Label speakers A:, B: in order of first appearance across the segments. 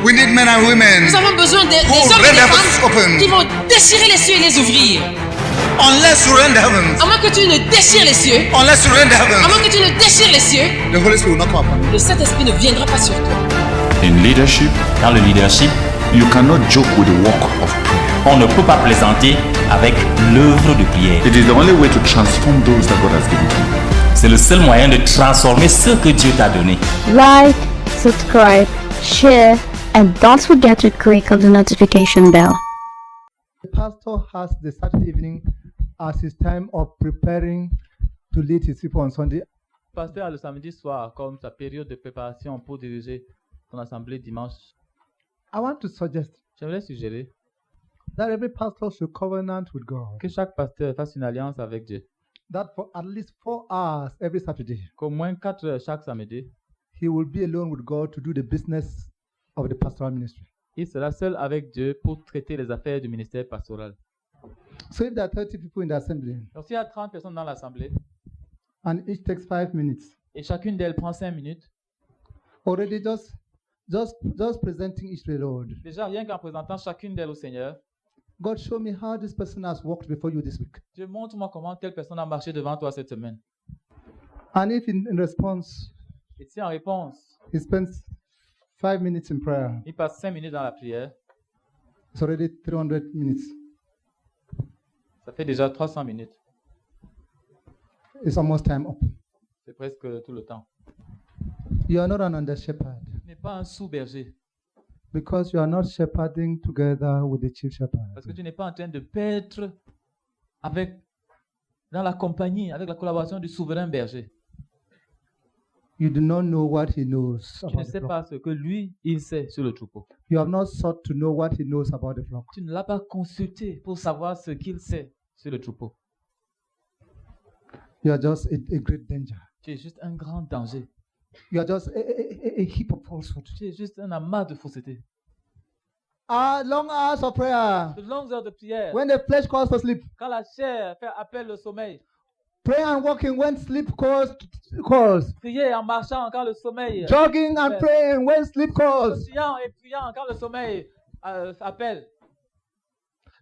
A: We need men and women
B: Nous avons besoin des
A: who
B: hommes
A: rend
B: et des
A: the heavens
B: femmes
A: open.
B: qui vont déchirer les cieux et les ouvrir.
A: Unless you rend the heavens,
B: À moins que tu ne déchires les cieux,
A: unless you rend the
B: à
A: heavens,
B: moins que tu ne déchires les cieux,
A: the Holy Spirit will not come upon you.
B: le Saint-Esprit ne viendra pas sur toi.
C: In leadership,
D: Dans le leadership,
C: you cannot joke with the work of prayer.
D: on ne peut pas plaisanter avec l'œuvre de prière.
C: It is the only way to transform those that God has given to you.
D: C'est le seul moyen de transformer ce que Dieu t'a donné.
E: Like, subscribe, share, and don't forget to click on the notification bell.
F: The pastor has the Saturday evening as his time of preparing to lead his people on Sunday.
G: Le pasteur a le samedi soir comme sa période de préparation pour diriger son assemblée dimanche.
F: I want to suggest
G: J'aimerais suggérer
F: that every pastor should covenant with God,
G: que chaque pasteur fasse une alliance avec Dieu.
F: that for at least 4 hours every Saturday,
G: Qu'au moins 4 heures chaque samedi,
F: he will be alone with God to do the business of the pastoral ministry.
G: il sera seul avec Dieu pour traiter les affaires du ministère pastoral.
F: So if there are 30 people in the assembly
G: Donc s'il y a 30 personnes dans l'assemblée
F: and each takes 5 minutes,
G: et chacune d'elles prend 5 minutes,
F: already just presenting each to the Lord.
G: déjà rien qu'en présentant chacune d'elles au Seigneur,
F: God, show me how this person has walked before you this week.
G: Dieu montre-moi comment telle personne a marché devant toi cette semaine.
F: And if in response,
G: Et si en réponse,
F: he spends 5 minutes in prayer,
G: il passe 5 minutes dans la prière,
F: it's already 300 minutes.
G: ça fait déjà 300 minutes.
F: It's almost time up.
G: C'est presque tout le temps.
F: You are not an under shepherd
G: Tu n'es pas un sous-berger
F: because you are not shepherding together with the chief shepherd.
G: parce que tu n'es pas en train de paître dans la compagnie, avec la collaboration du souverain berger.
F: You do not know what he knows
G: Tu ne
F: about the
G: sais
F: flock.
G: pas ce que lui, il sait sur le troupeau.
F: You have not sought to know what he knows about the flock.
G: Tu ne l'as pas consulté pour savoir ce qu'il sait sur le troupeau.
F: You are just a great danger.
G: Tu es juste un grand danger.
F: You are just a heap of falsehood.
G: Tu es juste un amas de fausseté.
F: Long hours of prayer.
G: De longues heures de prière.
F: When the flesh calls for sleep.
G: Quand la chair fait appel au sommeil.
F: Pray and walking when sleep calls.
G: Prier en marchant quand le sommeil.
F: Jogging and praying when sleep calls.
G: Priant et priant quand le sommeil appelle.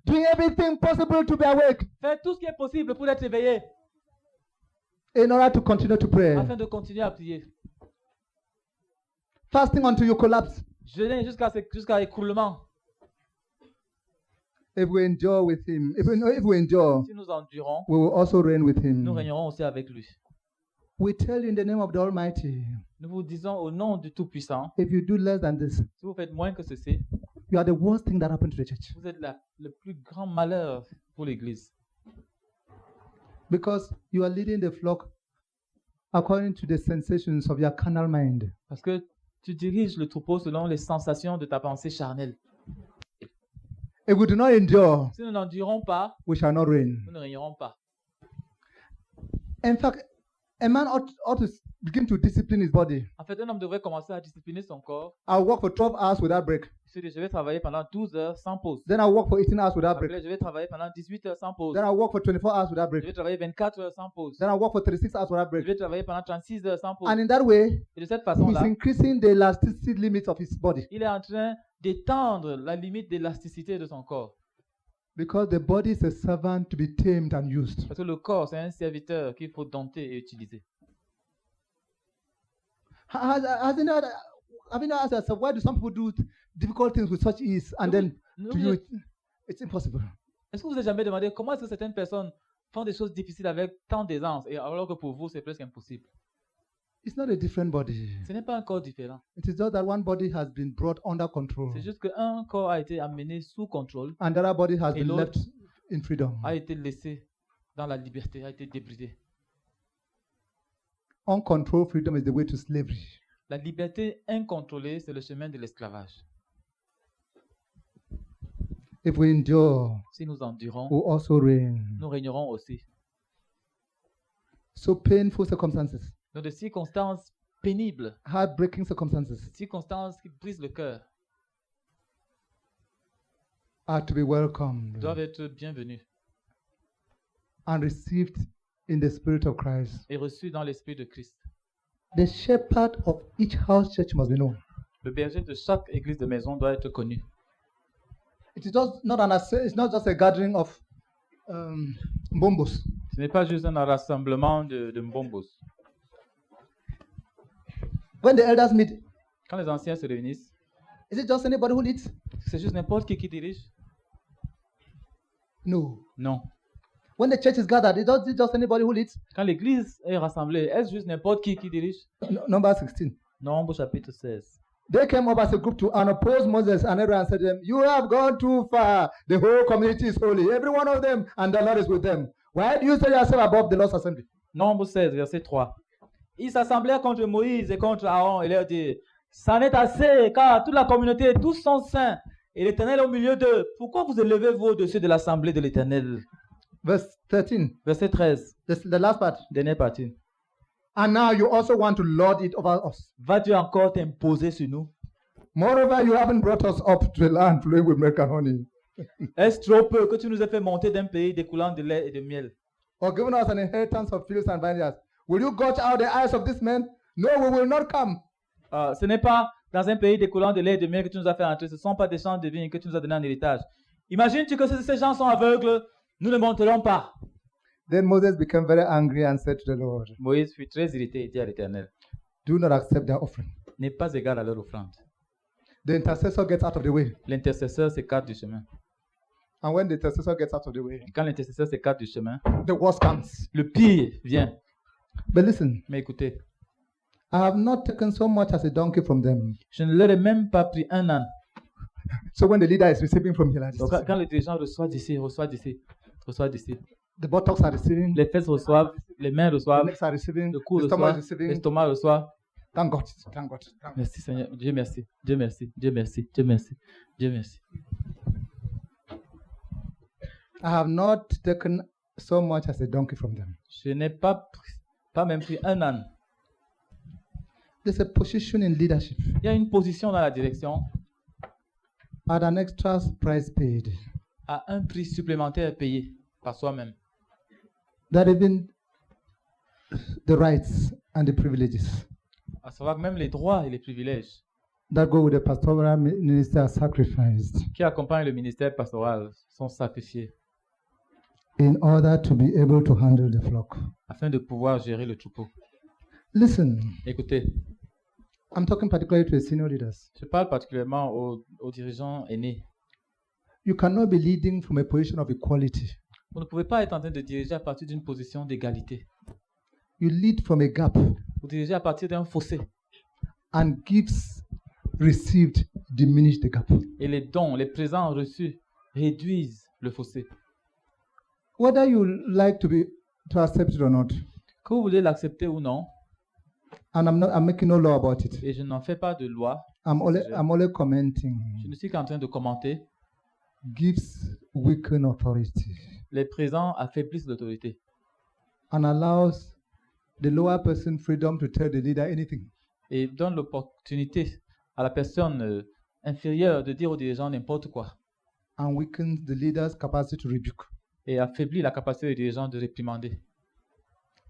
F: Doing everything possible to be awake
G: Fais tout ce qui est possible pour être éveillé.
F: in order to continue to pray.
G: Afin de continuer à prier.
F: Fasting until you collapse.
G: Jeûner jusqu'à écroulement.
F: If we endure with him, if we endure,
G: Si nous endurons,
F: we will also reign with
G: nous
F: him.
G: régnerons aussi avec lui.
F: We tell you in the name of the Almighty,
G: Nous vous disons au nom du Tout-Puissant,
F: if you do less than this,
G: si vous faites moins que ceci,
F: you are the worst thing that happened to the church.
G: vous êtes le plus grand malheur pour l'Église.
F: Because you are leading the flock according to the sensations of your carnal mind.
G: Parce que tu diriges le troupeau selon les sensations de ta pensée charnelle.
F: If we do not endure,
G: Si nous n'endurons pas,
F: we shall not reign.
G: nous ne régnerons pas.
F: In fact, a man ought to begin to discipline his body.
G: En fait, un homme devrait commencer à discipliner son corps.
F: I'll work for 12 hours without break.
G: Je vais travailler pendant 12 heures sans pause.
F: Then I'll work for 18 hours without break.
G: Après, je vais travailler pendant 18 heures sans pause.
F: Then I'll work for 24 hours without
G: Je
F: break.
G: vais travailler 24 heures sans pause.
F: Then I'll work for 36 hours without
G: Je
F: break.
G: vais travailler pendant 36 heures sans pause.
F: And in that way,
G: Et de cette
F: he's
G: façon-là,
F: increasing the elasticity limits of his body.
G: il est en train d'étendre la limite d'élasticité de son corps.
F: Because the body is a servant to be tamed and used.
G: Parce que le corps, c'est un serviteur qu'il faut dompter et utiliser.
F: Have you not asked yourself, why do some people do difficult things with such ease and then to you it's impossible?
G: Est-ce que vous vous êtes jamais demandé comment est-ce que certaines personnes font des choses difficiles avec tant d'aisance et alors que pour vous, c'est presque impossible?
F: It's not a different body.
G: Ce n'est pas un corps différent.
F: It is just that one body has been brought under control
G: C'est juste qu'un corps a été amené sous contrôle,
F: and the other body has
G: Et
F: been
G: l'autre
F: left in freedom.
G: a été laissé dans la liberté, a été débridé.
F: Uncontrolled freedom is the way to slavery.
G: La liberté incontrôlée, c'est le chemin de l'esclavage.
F: If we endure,
G: Si nous endurons,
F: we'll also reign.
G: nous régnerons aussi.
F: So painful circumstances,
G: Dans des circonstances pénibles,
F: heartbreaking circumstances
G: circonstances qui brisent le cœur,
F: are to be welcomed
G: doivent être bienvenues
F: and received in the Spirit of Christ.
G: et reçues dans l'esprit de Christ.
F: The shepherd of each house church must be known.
G: Le berger de chaque église de maison doit être connu.
F: It is it's not just a gathering of bombos.
G: Ce n'est pas juste un rassemblement de mbombos.
F: When the elders meet,
G: Quand les anciens se réunissent,
F: is it just anybody who leads?
G: c'est juste n'importe qui dirige?
F: No.
G: Non.
F: When the church is gathered, is it just anybody who leads?
G: Quand l'église est rassemblée, est-ce juste n'importe qui dirige?
F: Number 16.
G: Nombre chapitre 16.
F: They came up as a group to and opposed Moses and Aaron and said to them, "You have gone too far. The whole community is holy, every one of them, and the Lord is with them. Why do you set yourself above the Lord's assembly?"
G: Nombre 16, verset 3. Ils s'assemblèrent contre Moïse et contre Aaron et leur dirent, c'en est assez, car toute la communauté, tous sont saints, et l'Éternel est au milieu d'eux. Pourquoi vous élevez-vous au-dessus de l'assemblée de l'Éternel?
F: Verse 13,
G: Verset 13,
F: the last part.
G: dernière partie.
F: And now you also want to lord it over us.
G: Vas-tu encore t'imposer sur nous?
F: Moreover, you haven't brought us up to a land flowing with milk and honey,
G: Est-ce trop peu que tu nous aies fait monter d'un pays découlant de lait et de miel?
F: or given us an inheritance of fields and vineyards. Will you gouge out the eyes of this man? No, we will not come.
G: Ce n'est pas dans un pays découlant de lait et de miel que tu nous as fait entrer. Ce ne sont pas des champs de vignes que tu nous as donnés en héritage. Imagines-tu que ces gens sont aveugles? Nous ne monterons pas.
F: Then Moses became very angry and said to the Lord,
G: Moïse fut très irrité et dit à l'Éternel,
F: "Do not accept their offering."
G: n'est pas égal à leur offrande.
F: The intercessor gets out of the way.
G: L'intercesseur s'écarte du chemin.
F: And when the intercessor gets out of the way,
G: Et quand l'intercesseur s'écarte du chemin,
F: the worst comes.
G: le pire vient.
F: But listen,
G: Mais écoutez,
F: I have not taken so much as a donkey from them.
G: je ne leur ai même pas pris un âne.
F: So when the leader is receiving from here, like
G: Donc,
F: this,
G: quand le dirigeant reçoit d'ici,
F: the buttocks are receiving,
G: les fesses reçoivent, les mains
F: the
G: reçoivent,
F: legs are receiving,
G: le cou
F: the stomach
G: reçoit,
F: is receiving.
G: l'estomac reçoit.
F: Thank God. Thank God. Thank God.
G: Merci Seigneur, Dieu merci, Dieu merci, Dieu merci, Dieu merci, Dieu merci.
F: I have not taken so much as a donkey from them.
G: Je n'ai pas même pris un âne.
F: There's a position in leadership
G: Il y a une position dans la direction
F: at an extra price paid
G: à un prix supplémentaire payé par soi-même.
F: that even the rights and the privileges
G: À savoir que même les droits et les privilèges
F: that go with the pastoral minister are sacrificed
G: qui accompagnent le ministère pastoral sont sacrifiés
F: in order to be able to handle the flock.
G: afin de pouvoir gérer le troupeau.
F: Listen,
G: Écoutez,
F: I'm talking particularly to the senior leaders.
G: je parle particulièrement aux dirigeants aînés.
F: You cannot be leading from a position of equality.
G: Vous ne pouvez pas être en train de diriger à partir d'une position d'égalité.
F: You lead from a gap,
G: Vous dirigez à partir d'un fossé.
F: and gifts received diminish the gap.
G: Et les dons, les présents reçus réduisent le fossé.
F: Whether you like to accept it or not,
G: Que vous voulez l'accepter ou non,
F: and I'm making no law about it.
G: et je n'en fais pas de loi,
F: I'm only commenting.
G: je ne suis qu'en train de commenter,
F: Gives weaken authority
G: les présents affaiblissent l'autorité
F: and allows the lower person freedom to tell the leader anything.
G: et donnent l'opportunité à la personne inférieure de dire aux dirigeants n'importe quoi
F: And weakens the leader's capacity to rebuke.
G: et affaiblit la capacité des dirigeants de réprimander.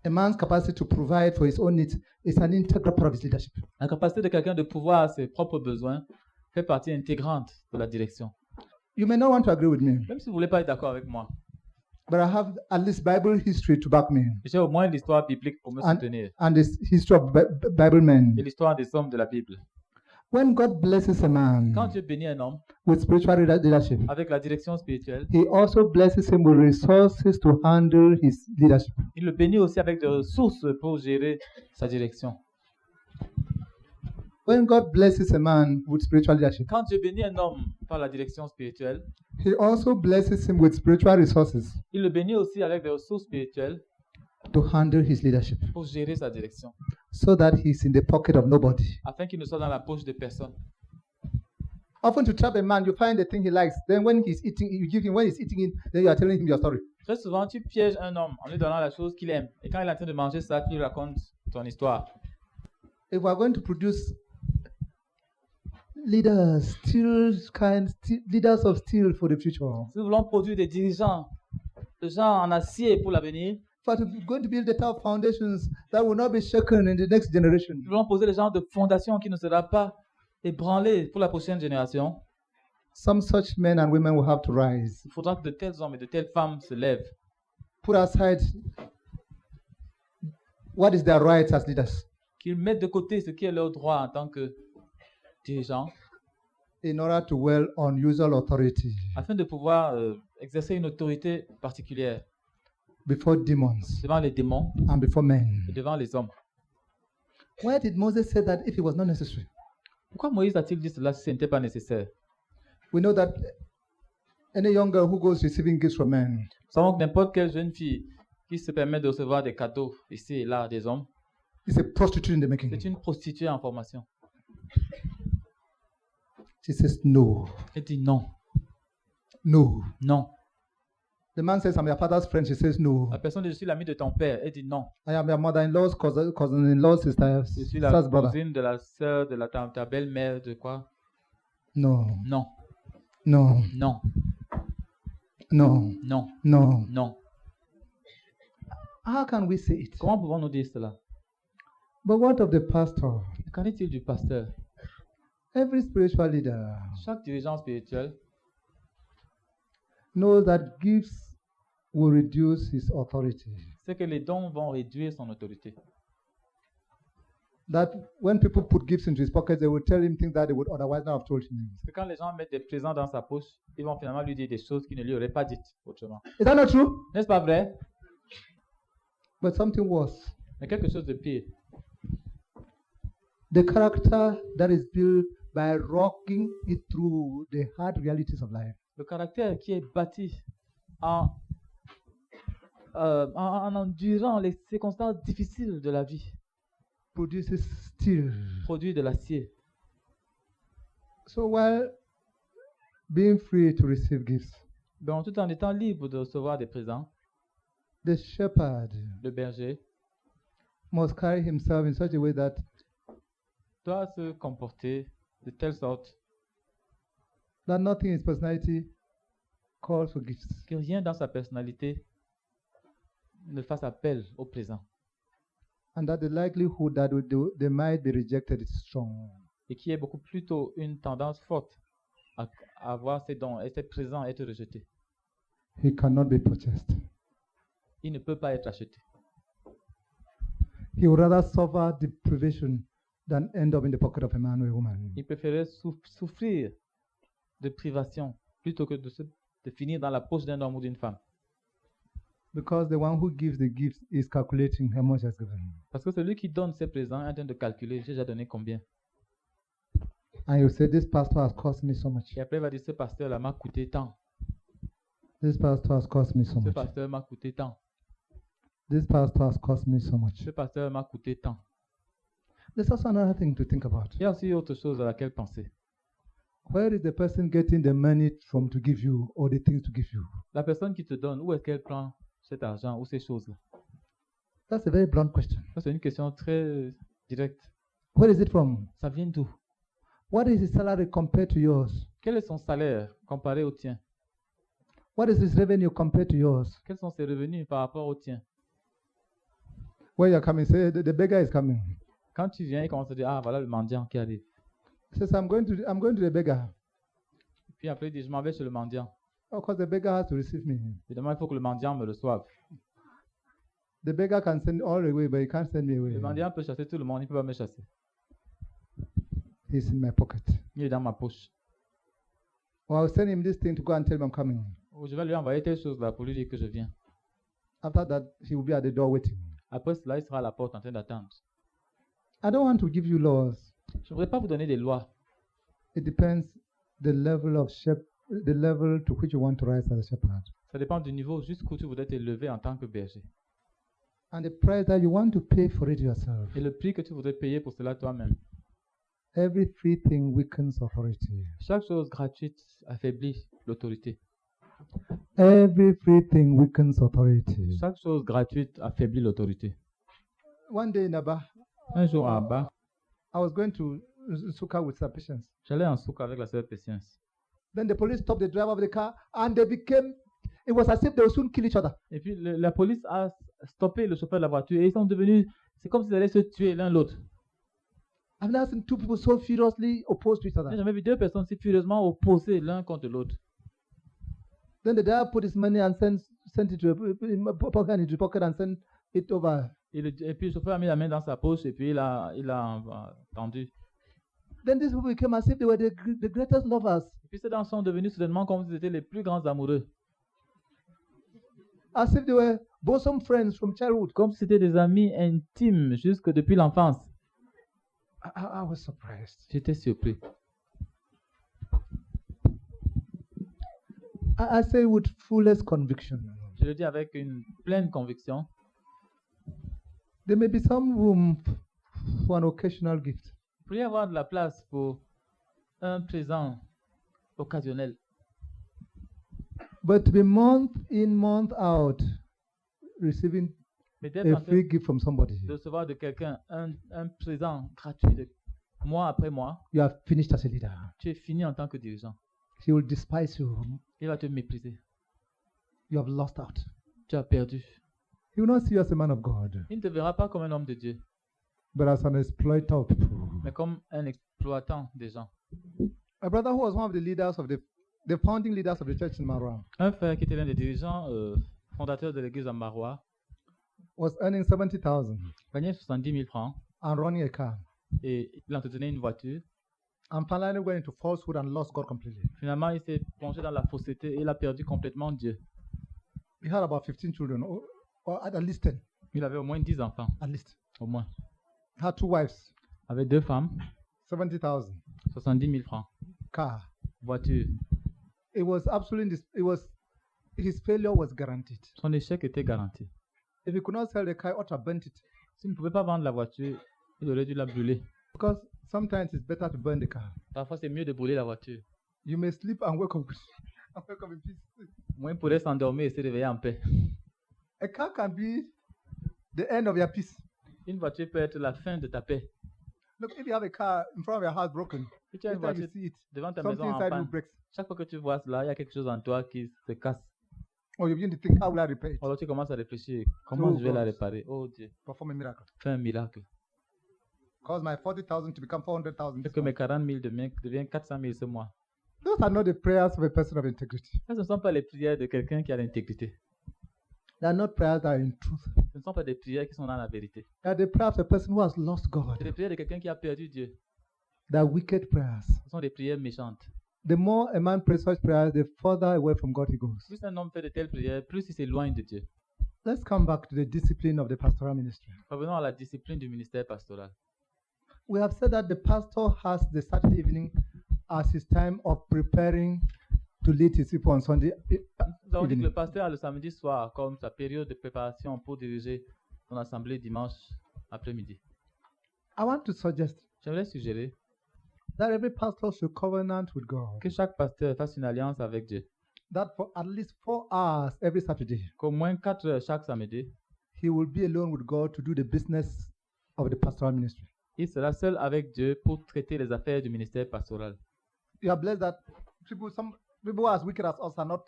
F: A man's capacity to provide for his own needs is an integral part of his leadership.
G: La capacité de quelqu'un de pouvoir ses propres besoins fait partie intégrante de la direction.
F: You may not want to agree with me,
G: Même si vous ne voulez pas être d'accord avec moi,
F: but I have at least Bible history to back me,
G: j'ai au moins l'histoire biblique pour me soutenir
F: and the history of Bible men.
G: et l'histoire des hommes de la Bible.
F: When God blesses a man
G: Quand Dieu bénit un homme
F: with spiritual leadership,
G: avec la direction spirituelle,
F: He also blesses him with resources to handle his leadership.
G: il le bénit aussi avec des ressources pour gérer sa direction.
F: When God blesses a man with spiritual leadership,
G: Quand Dieu bénit un homme par la direction spirituelle,
F: He also blesses him with spiritual resources
G: il le bénit aussi avec des ressources spirituelles
F: to handle his leadership,
G: pour gérer sa direction,
F: so that he's in the pocket of nobody.
G: afin qu'il ne soit dans la poche de personne.
F: Often to trap a man, you find the thing he likes. Then when he's eating, you give him, when he's eating it, then you are telling him your story.
G: Très souvent, tu pièges un homme en lui donnant la chose qu'il aime. Et quand il est en train de manger ça, tu lui racontes ton histoire.
F: If we are going to produce leaders, leaders of steel for the future,
G: Si nous voulons produire des dirigeants, des gens en acier pour l'avenir,
F: if we are going to build the tough foundations that will not be shaken in the next generation,
G: nous voulons poser les gens de fondation qui ne sera pas ébranler pour la prochaine génération,
F: some such men and women will have to rise.
G: il faudra que de tels hommes et de telles femmes se lèvent.
F: Put aside what is their rights as leaders
G: Qu'ils mettent de côté ce qui est leur droit en tant que dirigeants,
F: in order to well unusual authority
G: afin de pouvoir exercer une autorité particulière
F: before demons
G: devant les démons
F: and before men.
G: et devant les hommes.
F: Why did Moses say that if it was not necessary?
G: Pourquoi Moïse a-t-il dit cela si ce n'était pas nécessaire?
F: We know that any young girl who goes receiving gifts from men
G: Nous savons que n'importe quelle jeune fille qui se permet de recevoir des cadeaux ici et là des hommes,
F: is a prostitute in the making.
G: c'est une prostituée en formation.
F: She says no,
G: Elle dit non,
F: no.
G: non.
F: The man says, I'm your father's friend. She says no.
G: La personne dit, je suis l'ami de ton père. Elle dit non.
F: I am your mother-in-law's cousin-in-law's
G: Je suis
F: sister's
G: la
F: brother.
G: cousine de la sœur de ta belle-mère de quoi?
F: No,
G: Non,
F: no,
G: non,
F: no,
G: non,
F: no.
G: non.
F: How can we say it?
G: Comment pouvons-nous dire cela?
F: But what of the pastor?
G: Qu'en est-il du pasteur?
F: Every spiritual leader
G: Chaque dirigeant spirituel
F: knows that gifts will reduce his authority.
G: sait que les dons vont réduire son autorité.
F: That when people put gifts into his pocket, they will tell him things that they would otherwise not have told him.
G: Parce que quand les gens mettent des présents dans sa poche, ils vont finalement lui dire des choses qu'il ne lui aurait pas dites autrement.
F: Is that not true?
G: N'est-ce pas vrai?
F: But something worse.
G: Mais quelque chose de pire.
F: The character that is built by rocking it through the hard realities of life.
G: Le caractère qui est bâti en endurant les circonstances difficiles de la vie
F: Produces steel.
G: produit de l'acier.
F: So while being free to receive gifts,
G: Donc, tout en étant libre de recevoir des présents,
F: the shepherd
G: le berger
F: must carry himself in such a way that
G: doit se comporter de telle sorte
F: nothing in his personality calls for gifts.
G: que rien dans sa personnalité ne fasse appel au présent
F: And that the likelihood that they might be rejected is strong.
G: et qui est beaucoup plutôt une tendance forte à avoir ces dons et ces présents être rejetés.
F: He cannot be purchased.
G: Il ne peut pas être acheté.
F: He would rather suffer deprivation than end up in the pocket of a man or a woman.
G: Il préférait souffrir de privation plutôt que de finir dans la poche d'un homme ou d'une femme.
F: Because the one who gives the gifts is calculating how much has given.
G: Parce que celui qui donne ses présents est en train de calculer, j'ai déjà donné combien.
F: And you say, this pastor has cost me so much.
G: Et après, il va dire, ce pasteur-là m'a coûté tant.
F: This pastor has cost me so
G: Ce
F: much.
G: pasteur m'a coûté tant.
F: This pastor has cost me so much.
G: Ce pasteur m'a coûté tant.
F: There's also another thing to think about.
G: Il y a aussi autre chose à laquelle penser.
F: Where is the person getting the money from to give you or the things to give you?
G: La personne qui te donne, où est-ce qu'elle prend cet argent ou ces choses-là?
F: That's a very blunt question.
G: Ça, c'est une question très directe.
F: Where is it from?
G: Ça vient d'où?
F: What is his salary compared to yours?
G: Quel est son salaire comparé au tien?
F: What is his revenue compared to yours?
G: Quels sont ses revenus par rapport au tien?
F: Where you're coming, say the beggar is coming.
G: Quand tu viens, il commence à dire, ah, voilà le mendiant qui arrive.
F: He says, I'm going to the beggar.
G: Puis après, il dit, je m'en vais chez le mendiant.
F: Of course, the beggar has to receive me.
G: Évidemment, il faut que le mendiant me reçoive.
F: The beggar can send all away, but he can't send me away.
G: Le mendiant peut chasser tout le monde, il ne peut pas me chasser.
F: He's in my pocket.
G: Il est dans ma poche.
F: Or I'll send him this thing to go and tell him I'm coming.
G: Ou je vais lui envoyer telle chose là pour lui dire que je viens.
F: After that, he will be at the door waiting.
G: Après cela, il sera à la porte en train d'attendre.
F: I don't want to give you laws.
G: Je ne voudrais pas vous donner des lois.
F: It depends the level to which you want to rise as a shepherd.
G: Ça dépend du niveau jusqu'où tu voudrais t'élever en tant que berger.
F: And the price that you want to pay for it yourself.
G: Et le prix que tu voudrais payer pour cela toi-même.
F: Every free thing weakens authority.
G: Chaque chose gratuite affaiblit l'autorité.
F: Every free thing weakens authority.
G: Chaque chose gratuite affaiblit l'autorité.
F: One day in Aba,
G: Un jour à Abba,
F: I was going to Suka with some patients.
G: j'allais en souk avec la sœur Patience.
F: Then the police stopped the driver of the car and it was as if they would soon kill each other.
G: Et puis la police a stoppé le chauffeur de la voiture et ils sont devenus, c'est comme s'ils allaient se tuer l'un l'autre.
F: I've never seen two people so furiously opposed to each
G: Je n'ai
F: other.
G: jamais vu deux personnes si furieusement opposées l'un contre l'autre.
F: Then the dad put his money and sent it to a pocket and sent it over.
G: Et puis le chauffeur a mis la main dans sa poche et puis il a tendu.
F: Then these people became as if they were the greatest lovers.
G: Et puis ces dames sont devenus soudainement comme s'ils étaient les plus grands amoureux.
F: As if they were bosom friends from childhood.
G: Comme si c'était des amis intimes jusque depuis l'enfance.
F: I was surprised.
G: J'étais surpris.
F: I say with fullest conviction.
G: Je le dis avec une pleine conviction.
F: There may be some room for an occasional gift.
G: Il pourrait y avoir de la place pour un présent occasionnel.
F: But to be month in, month out, receiving
G: Mais d'être en
F: a
G: train
F: free gift from somebody,
G: de recevoir de quelqu'un un présent gratuit de mois après mois,
F: you have finished as a leader.
G: tu es fini en tant que dirigeant.
F: He will despise you.
G: Il va te mépriser.
F: You have lost out.
G: Tu as perdu.
F: He will not see you as a man of God,
G: Il ne te verra pas comme un homme de Dieu,
F: but as an exploiter of people.
G: mais comme un exploitant des gens.
F: My brother, who was one of the leaders of the founding leaders of the church in Maroua,
G: Un frère qui était l'un des dirigeants fondateurs de l'église à Maroua
F: was earning 70,000
G: gagnait 70 000 francs
F: and running a car.
G: et il entretenait une voiture.
F: And finally went into falsehood and lost God completely.
G: Finalement, il s'est plongé dans la fausseté et il a perdu complètement Dieu.
F: He had about 15 children, or at least 10,
G: Il avait au moins 10 enfants,
F: at least.
G: au moins.
F: Had 2 wives,
G: Avec 2 femmes,
F: 70,000,
G: 70 000 francs,
F: car.
G: voiture.
F: It was absolutely, his failure was guaranteed.
G: Son échec était garanti.
F: If he could not sell the car, he ought to have burnt it.
G: S'il ne pouvait pas vendre la voiture, il aurait dû la brûler.
F: Because sometimes it's better to burn the car.
G: Parfois, c'est mieux de brûler la voiture.
F: You may sleep and wake up, in peace.
G: Moins il pourrait s'endormir et se réveiller en paix.
F: A car can be the end of your peace.
G: Une voiture peut être la fin de ta paix.
F: Look, if you have a car in front of your house broken,
G: Si tu as une
F: every time you
G: voiture
F: see it,
G: devant ta
F: something
G: maison en
F: inside you
G: panne,
F: breaks.
G: chaque fois que tu vois cela, il y a quelque chose en toi qui se casse.
F: Or you begin to think, how will I repair it?
G: Alors tu commences à réfléchir, comment
F: Oh
G: je vais la
F: God.
G: réparer? Oh Dieu,
F: Perform a miracle.
G: fais un miracle.
F: Cause my 40,000 to become 400,000.
G: Fais que mes 40 000 deviennent 400 000 ce mois.
F: Those are not the prayers of a person of integrity.
G: Ça, ce ne sont pas les prières de quelqu'un qui a l'intégrité.
F: They are not prayers that are in truth.
G: Ce ne sont pas des prières qui sont dans la vérité.
F: They are the prayers of a person who has lost God.
G: C'est des prières de quelqu'un qui a perdu Dieu.
F: They are wicked prayers.
G: Ce sont des prières méchantes.
F: The more a man prays such prayers, the further away from God he goes.
G: Plus un homme fait de telles prières, plus il s'éloigne de Dieu.
F: Let's come back to the discipline of the pastoral ministry.
G: Revenons à la discipline du ministère pastoral.
F: We have said that the pastor has the Saturday evening as his time of preparing to lead his people on Sunday
G: Nous avons dit que
F: evening.
G: le pasteur a le samedi soir comme sa période de préparation pour diriger son assemblée dimanche après-midi.
F: I want to suggest
G: J'aimerais suggérer
F: that every pastor should covenant with God.
G: que chaque pasteur fasse une alliance avec Dieu.
F: That for at least 4 hours every Saturday,
G: Qu'au moins 4 heures chaque samedi,
F: he will be alone with God to do the business of the pastoral ministry.
G: il sera seul avec Dieu pour traiter les affaires du ministère pastoral.
F: You are blessed that some people as wicked as us are not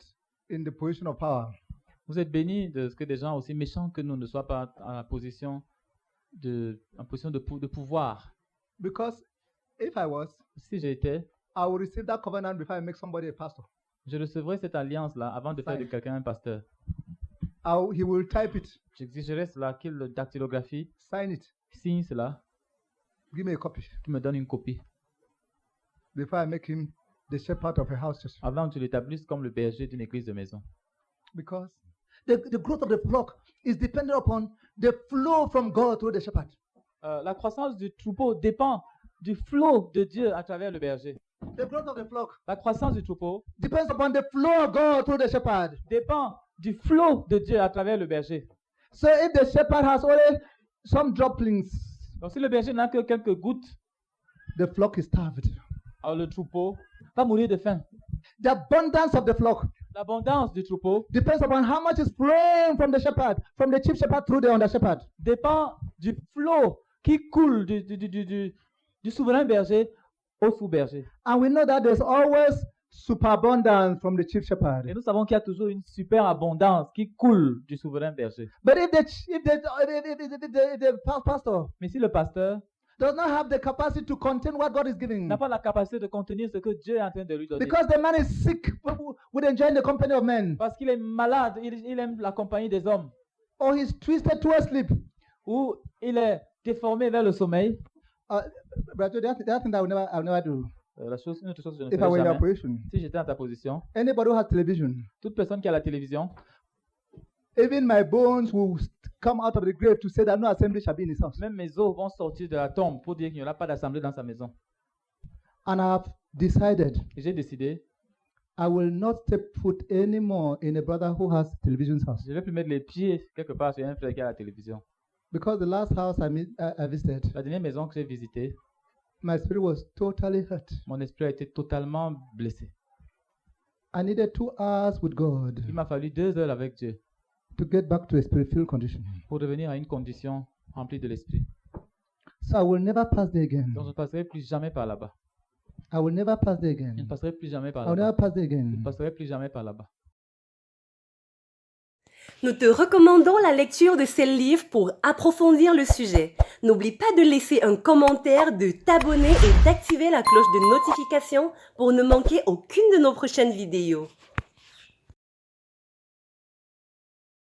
F: in the position of power.
G: Vous êtes bénis de ce que des gens aussi méchants que nous ne soient pas en la position de pouvoir.
F: Because if I was,
G: Si j'étais,
F: I would receive that covenant before I make somebody a pastor.
G: je recevrais cette alliance-là avant de faire de quelqu'un un pasteur.
F: He will type it,
G: J'exigerais cela qu'il le dactylographie,
F: sign it,
G: signe cela,
F: give me a copy
G: qu'il me donne une copie,
F: before I make him the shepherd of a house church.
G: avant que tu l'établisses comme le berger d'une église de maison.
F: Because the growth of the flock is dependent upon the flow from God through the shepherd.
G: La croissance du troupeau dépend du flot de Dieu à travers le berger.
F: The growth of the flock
G: La croissance du troupeau
F: depends upon the flow of God through the shepherd.
G: dépend du flot de Dieu à travers le berger.
F: So if the shepherd has only some droplings,
G: Donc si le berger n'a que quelques gouttes,
F: the flock is starved.
G: alors le troupeau va mourir de faim.
F: The abundance of the flock
G: L'abondance du troupeau
F: depends upon how much is flowing from the shepherd, from the chief shepherd through the under shepherd.
G: dépend du flot qui coule du souverain berger au sous-berger.
F: And we know that there's always superabundance from the chief
G: Et
F: shepherd.
G: nous savons qu'il y a toujours une super abondance qui coule du souverain berger.
F: But if the pastor
G: Mais si le pasteur
F: does not have the capacity to contain what God is giving.
G: n'a pas la capacité de contenir ce que Dieu est en train de lui donner.
F: Because the man is sick with enjoying the company of men.
G: Parce qu'il est malade, il aime la compagnie des hommes.
F: Or he's twisted towards sleep.
G: Ou il est déformé vers le sommeil.
F: Brother, that thing that I'll never do.
G: Une autre chose que je ne
F: If I
G: ferai
F: were in your
G: jamais.
F: position.
G: Si j'étais dans ta position,
F: Anybody who has television,
G: toute personne qui a la télévision,
F: even my bones will come out of the grave to say that no assembly shall be in his house.
G: même mes os vont sortir de la tombe pour dire qu'il n'y aura pas d'assemblée dans sa maison.
F: And I have decided
G: Et j'ai décidé,
F: I will not step foot anymore in a brother who has television's house.
G: je ne vais plus mettre les pieds quelque part sur un frère qui a la télévision.
F: Because the last house I visited,
G: La dernière maison que j'ai visitée,
F: my spirit was totally hurt.
G: mon esprit a été totalement blessé.
F: I needed 2 hours with God
G: Il m'a fallu 2 heures avec Dieu
F: to get back to a spirit-filled condition.
G: pour revenir à une condition remplie de l'esprit.
F: So I will never pass there again.
G: Donc je ne passerai plus jamais par là-bas.
F: I will never pass there
G: Je ne
F: again.
G: passerai plus jamais par
F: I will never
G: là-bas.
F: pass there
G: Je ne
F: again.
G: passerai plus jamais par là-bas.
H: Nous te recommandons la lecture de ces livres pour approfondir le sujet. N'oublie pas de laisser un commentaire, de t'abonner et d'activer la cloche de notification pour ne manquer aucune de nos prochaines vidéos.